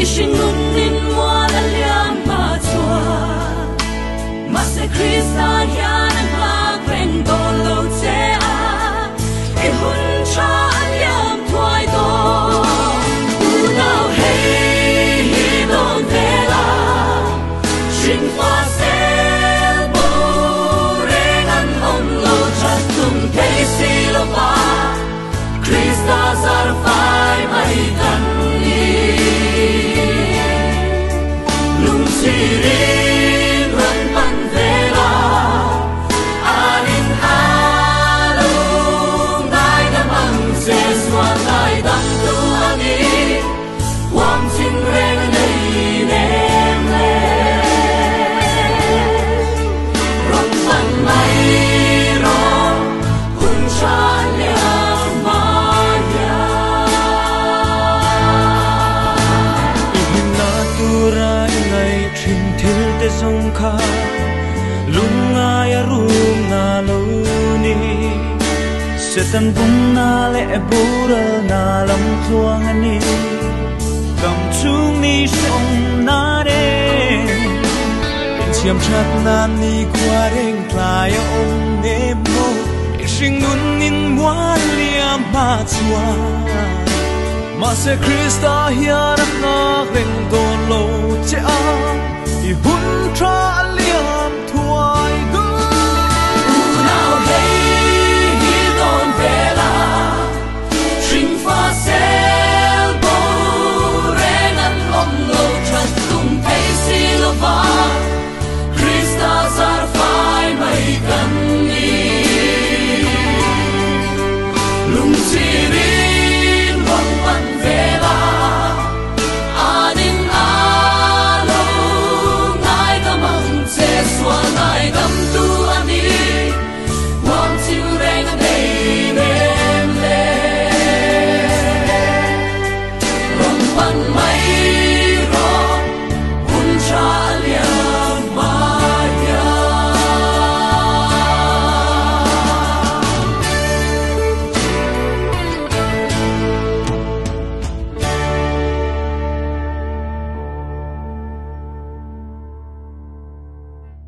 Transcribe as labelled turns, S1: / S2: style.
S1: sinh nun in mua la liam ma chua ma se Krista hian an ma quen to lo che a e hun cha liam thoi to u nao hey don vela shin fa se bo reng an hom lo chat tum ke si lo pa Krista zar fai mai kan ni lung sirin ran pan vela anin alung dai na mang se swan dai dam tu ani wang sin reng nei nem le ram pan mai ro hun cha le ma ya in na tu ra ngai thin thil te song kha lunga ya rum na lo ni setan bung na le bura na lam thuang ani kam chung ni song na de in chiam chat nan ni kwa reng tlai ong ne mo sing nun in wa liam ma chua ma se Krista hian na reng don lo che a i hun tra liam